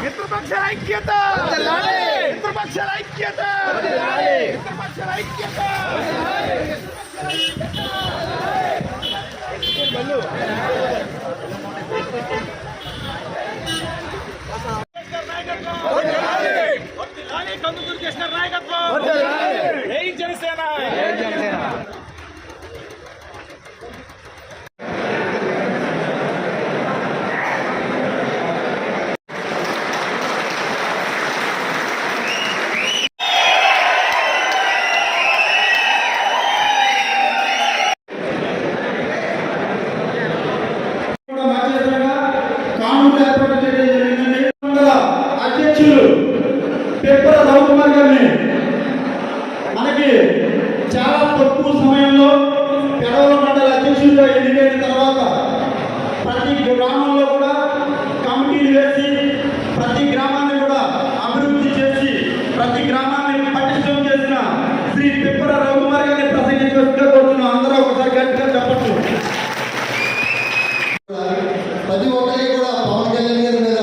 మిత్రపక్షాల ఐక్యత, మిత్రపక్షాల ఐక్యత, మిత్రపక్షాల ఐక్యత. కందుకూరు చేసిన నాయకత్వం. జై జనసేన. అధ్యక్షులు పెప్పల రవికుమార్ గారిని మనకి చాలా తక్కువ సమయంలో పెడవల మండల అధ్యక్షులుగా ఎన్నికైన తర్వాత ప్రతి గ్రామంలో కూడా కమిటీలు వేసి ప్రతి గ్రామాన్ని కూడా అభివృద్ధి చేసి ప్రతి గ్రామాన్ని పటిష్టం చేసిన శ్రీ పెప్పల రవికుమార్ గారిని ప్రసంగించవలసిగా కోరుతున్నాం. అందరూ ఒకసారి గట్టిగా చెప్పచ్చు. ప్రతి ఒక్కరికి కూడా పవన్ కళ్యాణ్ గారి మీద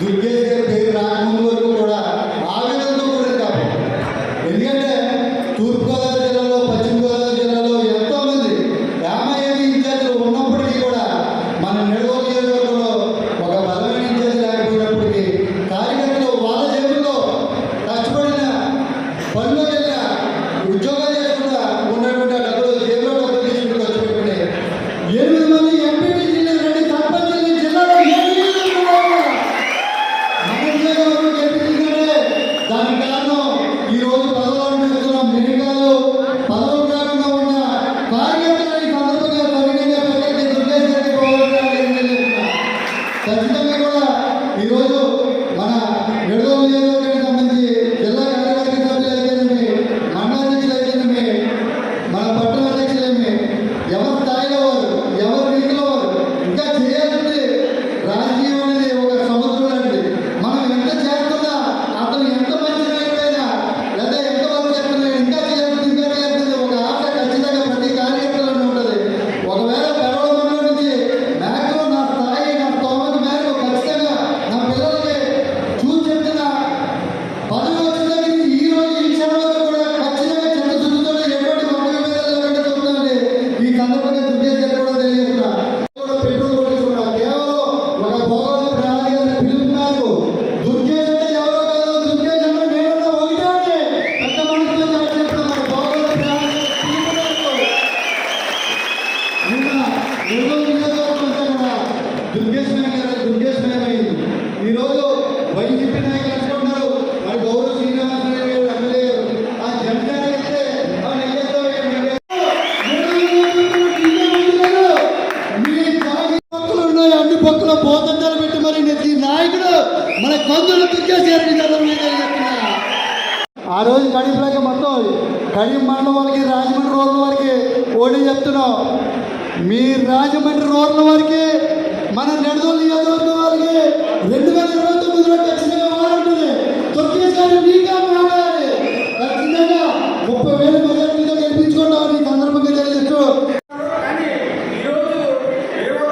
దుర్గేష్ గారి పేరు రాకముందు వరకు కూడా ఆవేదనతో కూడింది కాబట్టి, ఎందుకంటే తూర్పుగోదావరి జిల్లాలో పశ్చిమ గోదావరి జిల్లాలో ఎంతో మంది గ్రామీణ ఇన్ఛార్జీలు ఉన్నప్పటికీ కూడా మన నిడదవోలు నియోజకవర్గంలో ఒక బలమైన ఇన్ఛార్జి లేకపోయినప్పటికీ కార్యకర్తలు వాళ్ళ జేబుల్లో కష్టపడిన పనులు వెళ్ళిన ఉద్యోగాలు చేసుకుంటా ఉన్నటువంటి డబ్బులు జేబులో డబ్బులు తీసుకుని ఖర్చు పెట్టుకుని 8 మంది ఎంపీటీసీలు 2 సర్పంచులు జిల్లాలో దానికి కారణం ఈ రోజు పదవులు పెడుతున్నాం. మిరిగాలు పదవులు కాకుండా ఉన్న కార్యకర్తలని సందర్భంగా సవినయంగా ప్రకటించి దుర్గేష్ గారికి ఖచ్చితంగా కూడా ఈరోజు మన నిడదవోలు నియోజకవర్గానికి సంబంధించి జిల్లా కార్యవర్గ సభ్యులు అయితేనేమి, మండలాధ్యక్షులు అయితేనేమి, మన పట్టణ అధ్యక్షులేమి, ఎవరి స్థాయిలో వారు, ఎవరి రీతిలో వారు ఇంకా చేయాల్సింది. రాజకీయం అనేది ఒక సముద్రం లాంటిది. మనం ఎంత చేస్తున్నా అతను ఎంత మంచి నాయకుడైనా లేదా ఎంత వరకు చేస్తున్నా ఇంకా చేయాల్సింది ఒక ఆశ ఖచ్చితంగా ప్రతి కార్యకర్తలోనే ఉంటుంది. ఒకవేళ పెడవల మండలం నుంచి మ్యాక్సిమం నా స్థాయి నా స్తోమత మేరకు ఖచ్చితంగా నా పిల్లలకి చూసి చెప్తున్నా. పదవి వచ్చిన దగ్గర నుంచి ఈ రోజు ఈ క్షణం వరకు కూడా ఖచ్చితంగా చిత్తశుద్ధితో ఎటువంటి మొక్క మీద చెప్తున్నాను. ఈ సందర్భంగా దుర్గేష్ గారు కూడా తెలియజేస్తున్నా. పెట్రోల్ కొట్టించుకున్నా కేవలం ఒక భౌగోళిక ప్రణాళిక పిలుపు మేరకు దుర్గేష్ అంటే ఎవరో కాదు, దుర్గేష్ అంటే నేనున్నా ఒకటే అని పెద్ద మనసులో చెప్తున్నా. మన భౌగోళిక ప్రణాళిక పిలుపు మేరకు నిన్న నియోజకవర్గం అంతా కూడా దుర్గేష్ నాయకమైంది. ఈరోజు వైసీపీ నాయకులు అనుకుంటున్నారు మరి గౌరవ శ్రీనివాసరావు గారు ఎమ్మెల్యే ఆ జనసేన అయితే అన్ని పక్కల పోతంజాలు పెట్టి మరి ఈ నాయకుడు మన కొందరు దుర్గేశారని చెప్తున్నా. ఆ రోజు కడిపలాగా మొత్తం కడియం మండలం వాళ్ళకి రాజమండ్రి రోడ్ల వారికి ఓడి చెప్తున్నాం. మీ రాజమండ్రి రోడ్ల వారికి మన నిడదవోలు నియోజకవర్గం వారికి 2029లో ఖచ్చితంగా వాడుంటుంది. దుర్గేశారు మీగా మాట్లాడాలి. ఖచ్చితంగా 30,000 మెజార్టీతో గెలిపించుకుంటామని ఈ సందర్భంగా తెలియజేస్తూ కానీ ఈరోజు 20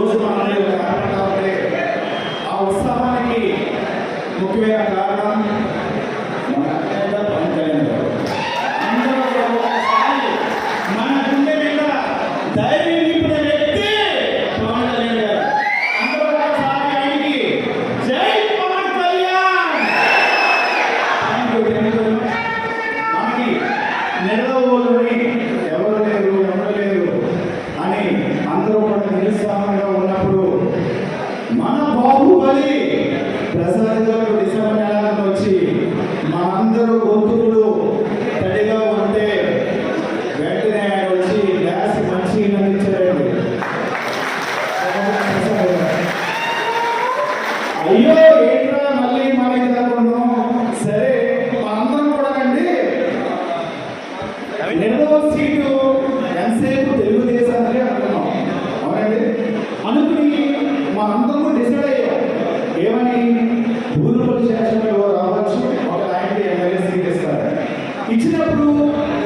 రోజు మన కాబట్టి ఆ ఉత్సాహానికి ముఖ్యమైన కారణం మన నేత పవన్ కళ్యాణ్ గారు. అందరూ ఒకసారి మన గుండె మీద ధైర్యం నింపిన వ్యక్తి పవన్ కళ్యాణ్ గారు. అందరూ ఒకసారి ఆయనకి జై పవన్ కళ్యాణ్. మనకి నిడదవోలుని ఎవరు లేరు అని అందరూ కూడా నిరుత్సాహంగా ఉన్నప్పుడు మన బాహుబలి ప్రసాద్ గారు డిసెంబర్ నెలలో వచ్చి మనందరూ గొంతుకులు తడిగా ఉంటే వెంటనే ఆయన వచ్చి గ్యాస్ మంచి అందించారండి. అయ్యో ఏంట్రా మళ్ళీ మనకి తగ్గున్నాం. సరే మనందరం కూడా అండి రెండవ సీటు ఎంతసేపు తెలుగుదేశానికి అనుకున్నాం. అవునండి అనుకుని మా అందరూ డిసైడ్ అయ్యాం ఏమని భూరుపల్లి శాసనంలో రావచ్చు ఒక ఆయనకి ఎమ్మెల్యే సీట్ ఇస్తారు. ఇచ్చినప్పుడు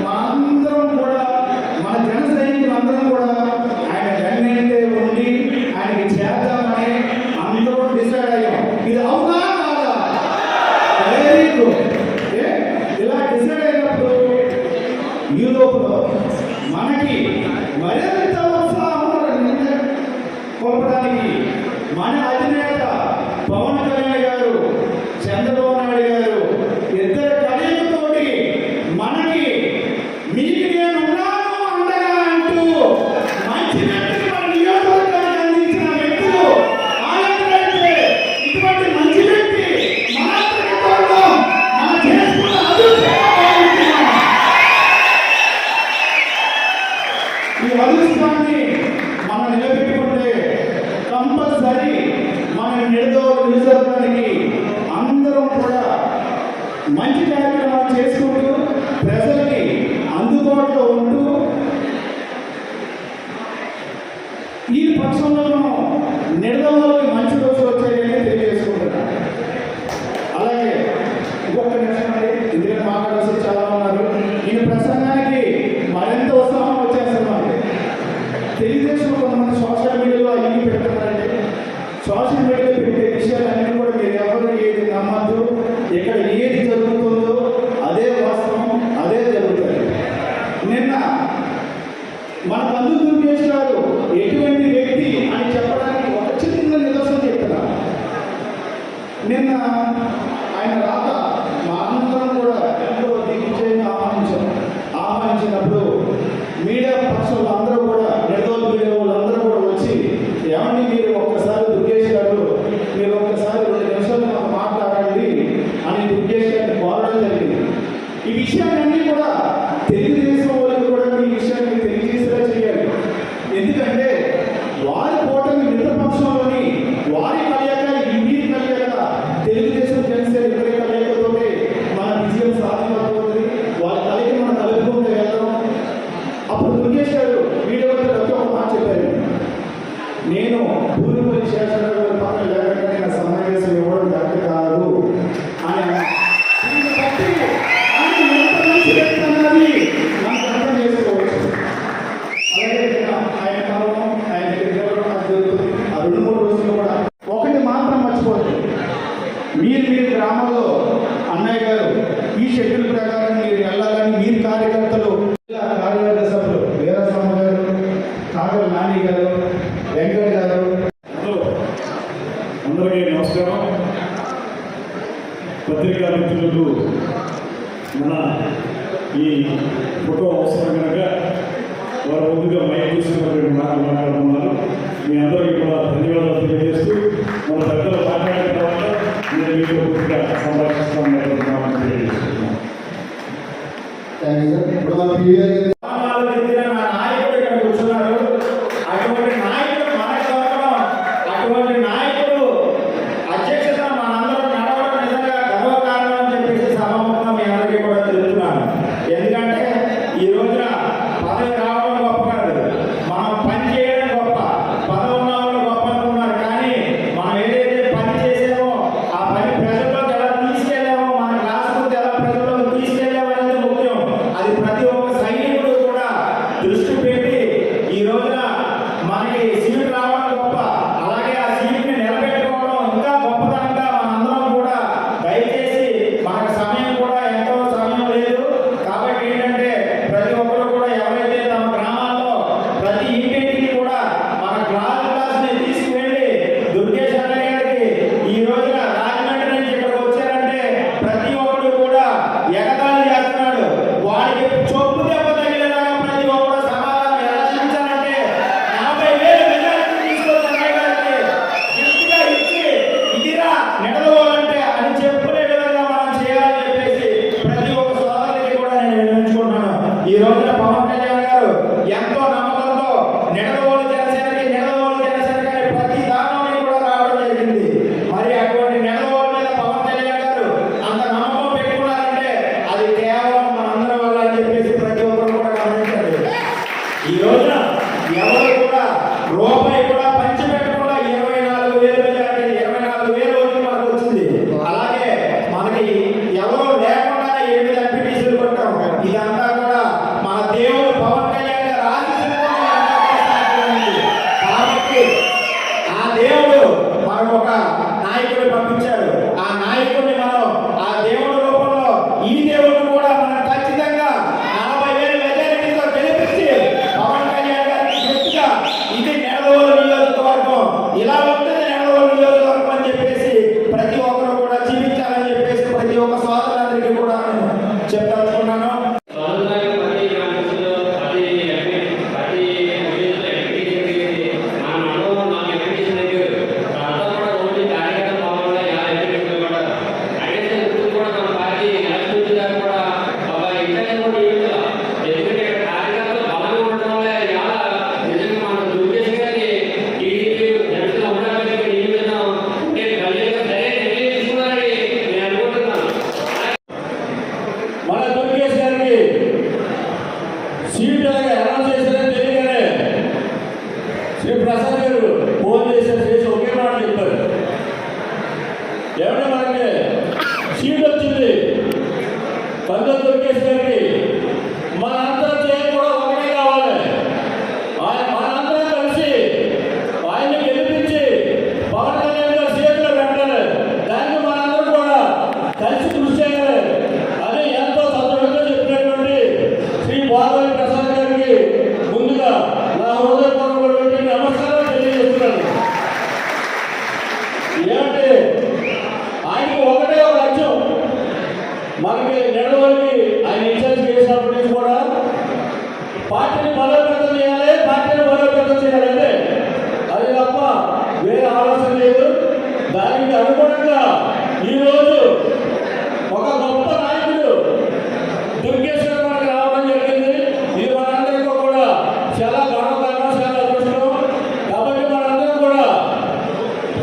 మా అందరం కూడా మన జన సైనికులు అందరం కూడా ఆయన వెన్నైతే ఉండి ఆయనకి చేద్దామని అందరూ డిసైడ్ అయ్యాం. ఇది అవునా కాదా? Very good. ఇలా డిసైడ్ అయినప్పుడు ఈ లోపల మనకి మరింత ఉత్సాహం కోపడానికి మన అధినేత పవన్ కళ్యాణ్ గారు చంద్రబాబు నాయుడు గారు ఇద్దరు కలయికతోటి మనకి మీకు నేనున్నాను అండగా అంటూ మంచి వ్యక్తికి మన నియోజకవర్గానికి అందించిన వ్యక్తులు ఆయనైతే ఇటువంటి మంచి వ్యక్తి మన చేసుకున్న అదృష్టం. ఈ అదృష్టాన్ని మనం నిలబెట్టుకుంటే కంపల్సరీ మన నియోజకవర్గానికి అందరం కూడా మంచి కార్యక్రమాలు చేసుకుంటూ ప్రజలకి అందుబాటులో ఉంటూ ఈ పక్షంలో మనం నిడదవోలుకి మంచి రోజులు వచ్చాయని తెలియజేసుకుంటున్నాం. అలాగే ఇంకొక నిమిషం అండి, ఎందుకంటే మాట్లాడాల్సి చాలా ఉన్నారు. ఈ ప్రసంగానికి మరింత ఉత్సాహం వచ్చేస్తున్నాం. తెలుగుదేశం కొంతమంది సోషల్ మీడియాలో అన్ని పెడుతున్నారండి. సోషల్ మీడియాలో పెట్టే విషయాలన్నీ కూడా మీరు ఎవరు ఏది నమ్మద్దు. ఇక్కడ ఏది జరుగుతుందో అదే వాస్తవం, అదే జరుగుతుంది. నిన్న మన బంధు దుర్గేష్ గారు ఎటువంటి వ్యక్తి అని చెప్పడానికి ఒక చిన్న నిదర్శనం చెప్తున్నా. నిన్న ఆయన రాక మా అందరం కూడా ఎంతో దిగ్విజయంగా ఆహ్వానించినప్పుడు మీడియా పక్షులు అందరూ కూడా నిడదవోలు మీడియా వాళ్ళందరూ కూడా వచ్చి ఏమని మీరు ఒక్కసారి దుర్గేష్ గారు మీరు ఒక్కసారి 2 నిమిషాలు మాకు మాట్లాడండి అని దుర్గేష్ గారిని కోరడం జరిగింది. ఈ విషయాలన్నీ కూడా తెలుగుదేశం వాళ్ళకి కూడా ఈ విషయాన్ని తెలియజేసేలా చేయాలి. ఎందుకంటే వారి కూటమి మిత్రపక్షంలోని వారి కలయిక ఇండియన్ కలయిక తెలుగుదేశం జనసేన ఇద్దరి కలయికతోనే మన విజయం సాధ్యమవుతుంది. వారి కలయిక మనం కలుపుకుంటూ వెళ్దాం. అప్పుడు దుర్గేష్ గారు వీడియోలో ఒక మాట చెప్పారు. నేను భూరుపల్లి శాసనసభ పక్కన లేకుండా నా సమావేశం ఇవ్వడం కరెక్ట్ కాదు అని మనం అర్థం చేసుకోవచ్చు. అలాగే ఆయన కాలం ఆయన జరుగుతుంది. ఆ 2-3 రోజులు కూడా ఒకటి మాత్రం మర్చిపోతుంది. మీరు గ్రామంలో అన్నయ్య గారు ఈ షెడ్యూల్ ప్రకారం మీరు వెళ్ళాలని మీరు కార్యకర్తలు కార్యవర్గ సభ్యులు వీరస్వామి గారు, కాగల నాని గారు, వెంకట్ గారు, అందరికీ నమస్కారం. పత్రికా మిత్రులకు మన ఈ ఫోటో అవసరం కనుక వారు ముందుగా మైక్ తీసుకున్నటువంటి మాట్లాడుతున్నారు. మీ అందరికీ కూడా ధన్యవాదాలు తెలియజేస్తూ మన దగ్గర మాట్లాడిన తర్వాత నేను మీతో పూర్తిగా సంభాషిస్తామని తెలియజేస్తున్నాను. ఇప్పుడు మన పీవీ నాయకుడు ఇక్కడ కూర్చున్నారు. అటువంటి నాయకుడు మనకు దొరకడం, అటువంటి నాయకుడు అధ్యక్షత మనందరూ నడవడం నిజంగా గర్వకారణం అని చెప్పేసి సభాముఖంగా మీ అందరికీ కూడా తెలుపుతున్నాను. ఎందుకంటే ఈ రోజున పదవి రావడం గొప్ప కాదు, మనం పని చేయడం గొప్ప. పదవి ఉన్న వాళ్ళు గొప్ప అనుకున్నారు, కానీ మనం ఏదైతే పని చేసామో ఆ పని ప్రజల్లోకి ఎలా తీసుకెళ్ళామో, మన గ్రాస్ ఎలా ప్రజల్లోకి తీసుకెళ్ళామో అనేది ముఖ్యం. అది ప్రతి ఒక్క సైనికుడు కూడా దృష్టి పెట్టి ఈ రోజున మనకి సీటు రావడం గొప్ప,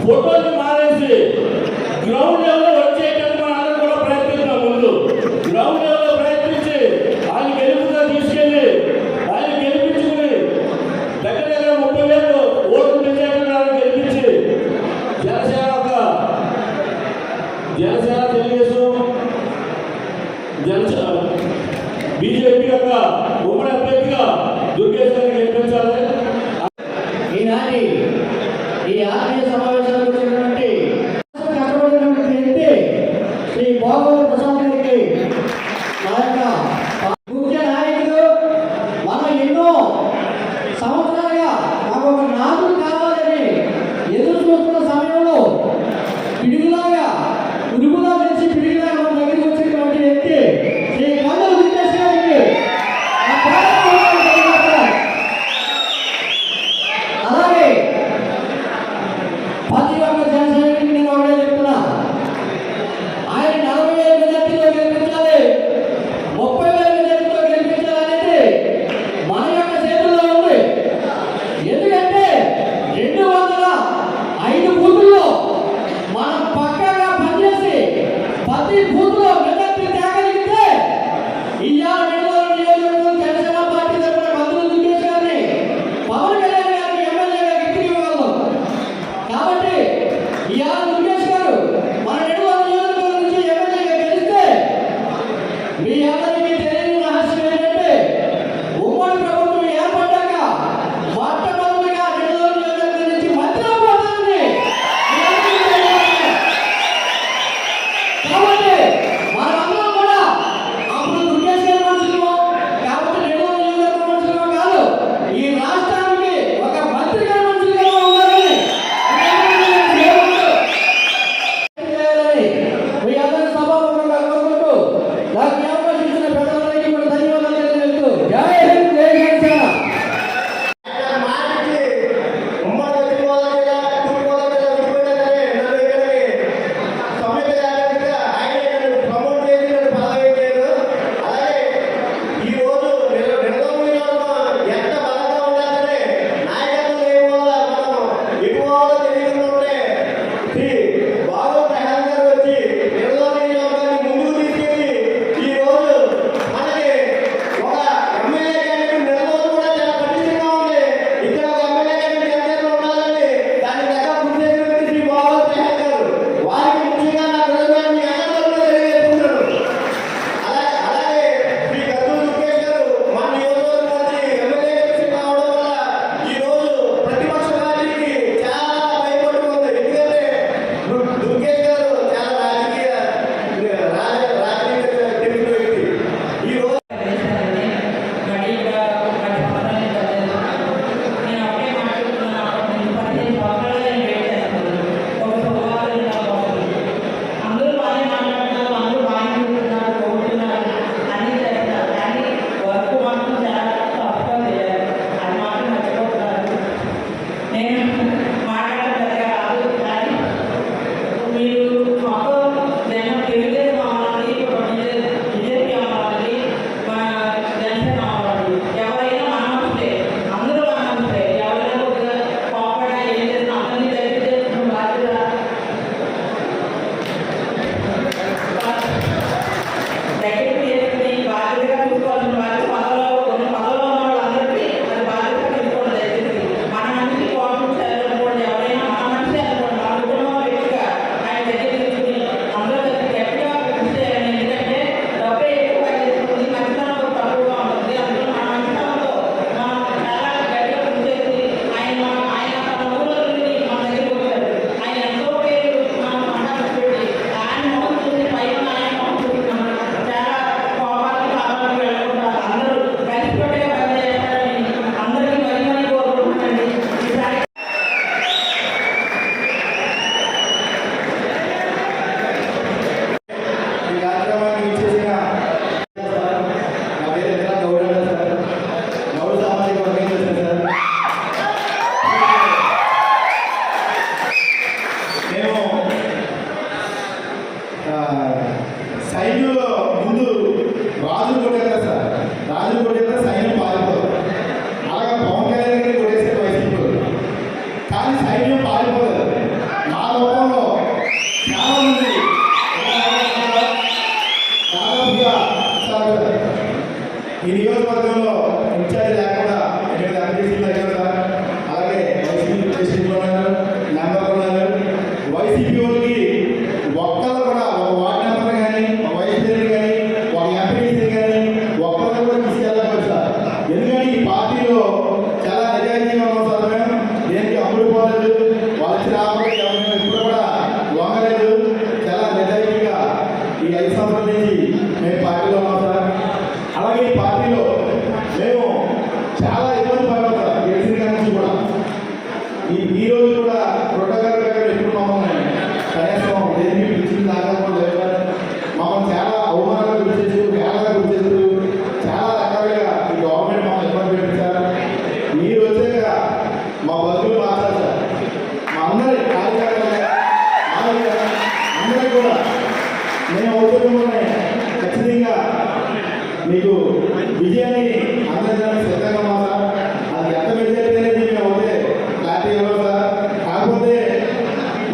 ఫోటోలు మానేసి గ్రౌండ్ లెవెల్లో వచ్చేటట్టు మనం అందరం కూడా ప్రయత్నిద్దాం. ముందు గ్రౌండ్ లెవెల్లో ప్రయత్నించి ఆయన గెలుపుగా తీసుకెళ్ళి ఆయన గెలిపించుకుని దగ్గర 30,000 ఓట్లు మెజార్టీలో గెలిపించి జనసేన తెలుగుదేశం బీజేపీ యొక్క ఉమ్మడి అభ్యర్థిగా దుర్గేష్ గారిని గెలిపించాలి. ఈనాటి ఈ ఆత్మీయ సమావేశాలకు వచ్చినటువంటి కష్టపడినటువంటి వ్యక్తి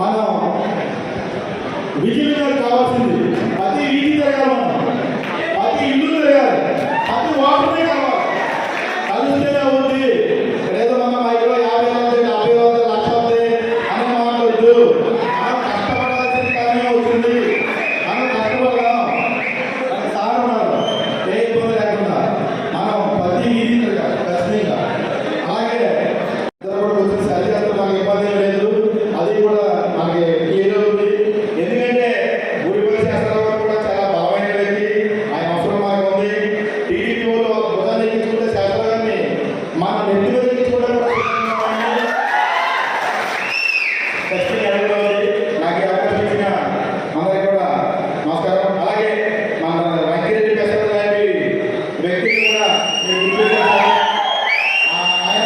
మనం విజయనగరం కావాల్సింది ప్రతి వీధి తిరగాలి, ప్రతి ఇల్లు తిరగాలి, ప్రతి వాటరే కావాలి. కలిస్తేనే ఉంది. ఏదో మన మైలో 50 ఉంది, 40 ఉంది, లక్ష ఉంది అని మాట్లాడద్దు. మనం కష్టపడాల్సింది కానీ అవుతుంది. మనం కష్టపడదాం. మనకి సార్ ఉన్నారు, ఏ ఇబ్బంది లేకుండా మనం ప్రతి వీధి తిరగాలి ఖచ్చితంగా. అలాగే మనకి ఇబ్బంది లేదు, అది కూడా మనకి ఏదో ఉంది. ఎందుకంటే గుడిపల్లి శాస్త్రాలు కూడా చాలా బలమైన వ్యక్తి, ఆయన అవసరం మనకు ఉంది. టీడీపీ వాళ్ళు బుధాన్ని ఎక్కించుకుంటే శాస్త్రాన్ని మన నెత్తి మీద ఎక్కించుకోవడం నాకు అవకాశం ఇచ్చిన అందరికీ కూడా నమస్కారం. అలాగే మన వెంకరెడ్డి ప్రసాద్ లాంటి వ్యక్తిని కూడా మీరు గుర్తు చేశారు. ఆయన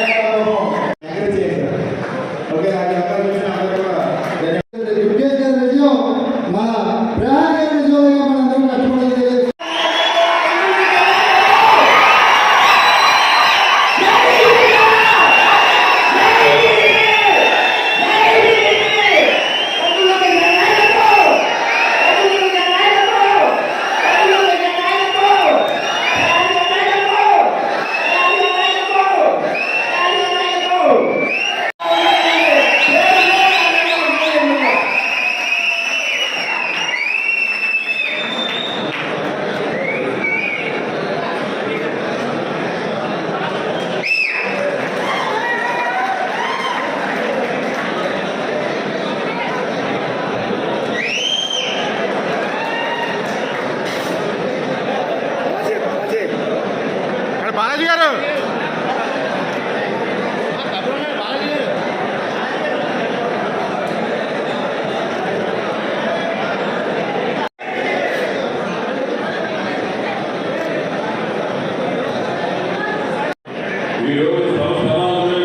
ఎంకరేజ్ చేశారు. ఓకే, నాకు అవకాశం ఇచ్చిన అందరికీ కూడా దుర్గేష్ గారి విజయం మన ప్రయాణ గారి విజయంగా మనందరం కష్టపడాలి. బాలాజీ గారు ఈరోజు సంస్థానాలు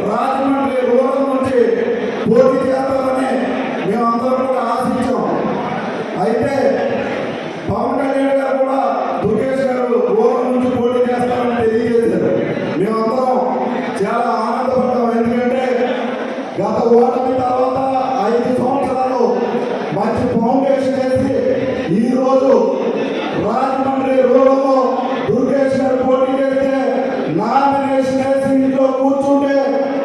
రాజమండ్రి రూరల్ నుంచి పోటీ చేస్తారని మేమందరం కూడా ఆశించాం. అయితే పవన్ కళ్యాణ్ గారు కూడా దుర్గేష్ గారు రూరల్ నుంచి పోటీ చేస్తారని తెలియజేశారు. మేమందరం చాలా ఆనందపడ్డాం. ఎందుకంటే గత ఓటమి తర్వాత 5 సంవత్సరాలు మంచి ఫౌండేషన్ వేసి ఈరోజు రాజమండ్రి రూరల్లో దుర్గేష్ గారు పోటీ చేస్తే నామినేషన్ వేసి ఇంట్లో కూర్చుంటే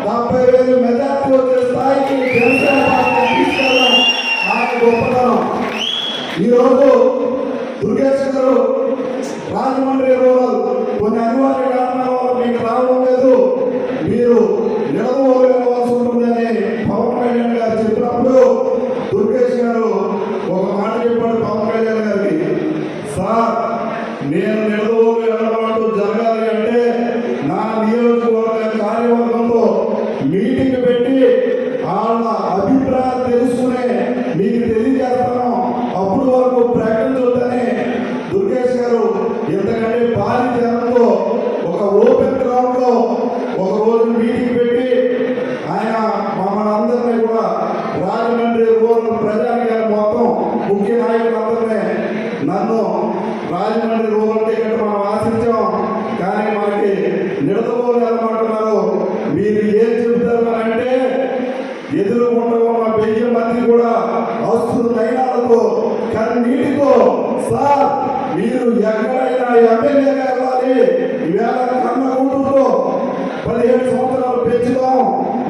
70,000 మెజార్టీ వచ్చే స్థాయికి జనసేన పార్టీ తీసుకెళ్ళడం ఆయన గొప్పతనం. ఈరోజు దుర్గేష్ గారు రాజమండ్రి రూరల్ కొన్ని అనివార్య కారణాల వల్ల మీకు రావడం లేదు, మీరు నిలదవోలు వెళ్ళవలసి ఉంటుందని పవన్ కళ్యాణ్ గారు చెప్పినప్పుడు దుర్గేష్ గారు ఒక మాట చెప్పాడు పవన్ కళ్యాణ్ గారికి, సార్ నేను నిలదవోలు వెళ్ళడం అంటూ జరగాలి అంటే నా నియోజకవర్గ కార్యవర్గంతో మీటింగ్ పెట్టి వాళ్ళ అభిప్రాయాలు తెలుసుకునే మీకు తెలియజేస్తాను, అప్పుడు వరకు ప్రకటించొద్దని దుర్గేష్ గారు ఎందుకంటే భారీ జనంతో ఒక ఓపెన్ గ్రౌండ్ లో ఒక రోజు మీటింగ్ పెట్టి ఆయన మమ్మల్ని అందరినీ కూడా రాజమండ్రి రూరల్ ప్రజానికాన్ని మొత్తం ముఖ్య నాయకులందరినీ నన్ను రాజమండ్రి రూరల్ టికెట్ మనం ఆశించాం, కానీ మనకి నిడదవోలు వెళ్ళమంటున్నారు, మీరు ఏం చెబుతారు అని ఎదురుకుండా ఉన్న 1000 మంది కూడా అస్తుల నయనాలతో కన్నీటితో సార్ మీరు ఎక్కడైనా ఎమ్మెల్యేగా వెళ్ళాలి, ఈవేళ కన్న కూతురుతో 17 సంవత్సరాలు పెంచుదాం,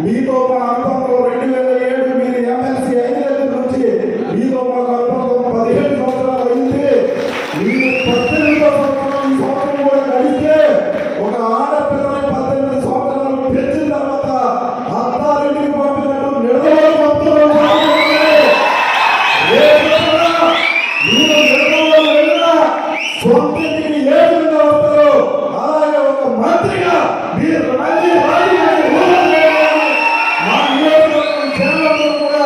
మీతో మా అనుబంధం 2007 మీరు ఎమ్మెల్సీ అయిన దగ్గర నుంచి మీతో మాకు అనుబంధం 17 సంవత్సరాలు అయింది. మీరు 18 సంవత్సరం కూడా గడిస్తే ఒక ఆడపిల్లని 18 సంవత్సరాలు పెంచిన తర్వాత అత్తారింటికి పంపినట్టు నిడదవోలు పంపుతున్నారు. సొంతింటికి ఏ విధంగా వస్తారో అలాగే ఒక మంత్రిగా మీరు మా నియోజకవర్గం జనాలతో కూడా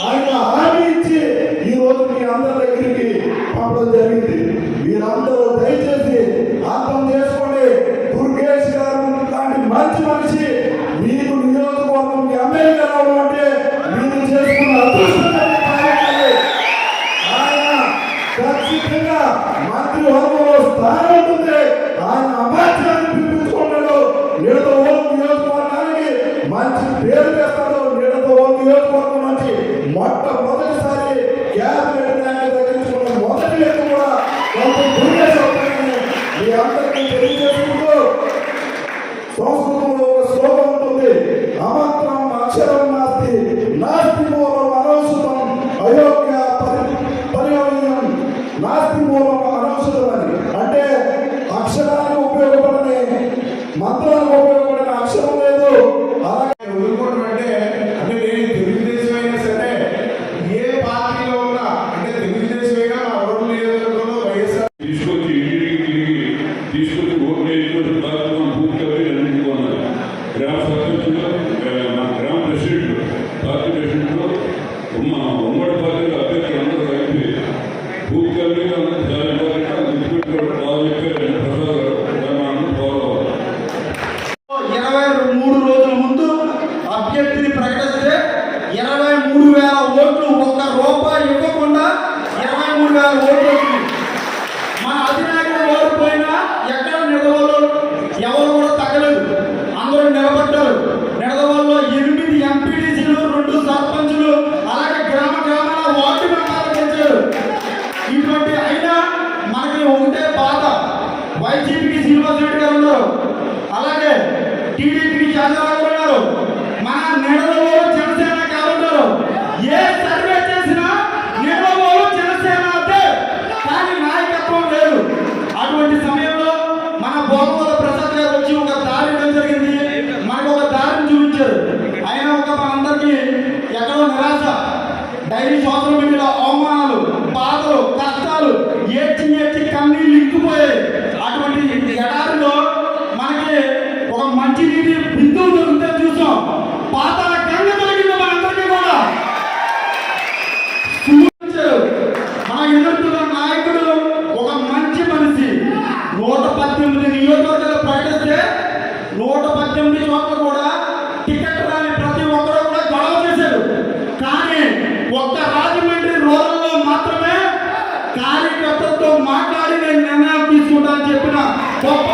ఆయన హామీ ఇచ్చి ఈ రోజు మీ అందరి దగ్గరికి పంపడం జరిగింది. మీరందరూ దయచేసి అర్థం చేసుకోండి. దుర్గేష్ గారు లాంటి మంచి మనిషి మీకు నియోజకవర్గం ఎమ్మెల్యే రావడం అంటే మీరు చేసుకున్న అదృష్టం. ఖచ్చితంగా మంత్రి హోదాలో స్థానం ఉంటుంది. ఆయన అమాత్యాన్ని పిలిపించుకున్నాడు. నిడదవోలు నియోజకవర్గానికి మంచి పేరు తెస్తాడు. నిడదవోలు నియోజకవర్గం నుంచి మొట్టమొదటిసారి క్యాబినెట్ ర్యాంక్ దక్కించుకున్న మొదటి వ్యక్తి కూడా దుర్గేష్ అవుతాయని మీ అందరికీ తెలియజేసుకుంటూ, సంస్కృతంలో ఒక శ్లోకం ఉంటుంది, అమంత్రం అక్షరం నాస్తి నాస్తి మూలం అనవసరం అయోగ్య పరిణయం నాస్తి మూలం అనవసరం అని. అంటే అక్షరానికి ఉపయోగపడని మంత్రానికి ఉపయోగపడిన అక్షరం లేదు. అలాగే వదులుకోవడం అంటే నేను తెలుగుదేశం అయినా సరే ఏ పార్టీలో ఉన్నా అంటే తెలుగుదేశం అయినా మా ఓట్లు నియోజకవర్గంలో వైఎస్ఆర్ తీసుకొచ్చి ఇంటికి తిరిగి తీసుకొచ్చి ఓట్లు వేసుకొని కార్యక్రమం పూర్తిగా అన్నించుకున్నారు. గ్రామ సర్పంచులు, మా గ్రామ ప్రెసిడెంట్, పార్టీ ప్రెసిడెంట్లు, ఉమ్మడి పార్టీల అభ్యర్థులు అందరూ కలిపి పూర్తిగా చాలా గుర్తుపెట్టుకోవడం బాగా చెప్పారు. ప్రసాద్ గారు దాన్ని అందరూ ఫాలో అవ్వాలి. 23 రోజుల ముందు అభ్యర్థిని ప్రకటిస్తే 23,000 ఓట్లు, ఒక్క రూపాయి ఇవ్వకుండా 23,000 ఓట్లు వచ్చింది. మన అధినాయకుడు ఓడిపోయినా ఎక్కడ నిడదవోలు ఎవరు కూడా తగ్గలేదు, అందరూ నిలబడ్డారు. నిడదవోలులో 8 ఎంపీటీసీలు, 2 సర్పంచులు, అలాగే గ్రామ గ్రామాల వార్డు మెంబర్లు గెలిచారు. ఇటువంటి అయినా మనకి ఒకటే బాధ, వైసీపీకి శ్రీనివాస్ రెడ్డి గారు ఉన్నారు, అలాగే టీడీపీకి చంద్రబాబు ఉన్నారు, మన నిడదవోలు జనసేన గారు ఉన్నారు. ఏ సర్వే చేసినా నిడదవోలు జనసేన అంటే కానీ నాయకత్వం లేదు. అటువంటి సమయంలో మన బోధవల ప్రసాద్ గారు వచ్చి ఒక దారి ఇవ్వడం జరిగింది, మనకు ఒక దారిని చూపించారు. అయినా ఒక మనందరికీ ఎక్కడో నిరాశ, డైలీ సోషల్ మీడియాలో అవమానాలు, బాధలు, కష్టాలు, ఏడ్చి ఏడ్చి కన్నీళ్ళు ఇంకిపోయాయి. అటువంటి ఎడారిలో మనకి ఒక మంచి నీటి బిందువు దొరికితే చూసాం. పాతాల గంగ దొరికింది మనందరికీ కూడా. మన ఎదుర్కొన్న నాయకుడు ఒక మంచి మనిషి. 118 నియోజకవర్గాలు ప్రకటిస్తే 118 చోట్ల కూడా టికెట్ రాని ప్రతి ఒక్కరూ కూడా గొడవ చేశారు. కానీ ఒక్క రాజమండ్రి రూరల్లో మాత్రమే కార్యకర్తలతో మాట్లాడి నేను నిర్ణయం తీసుకుంటానని చెప్పిన గొప్ప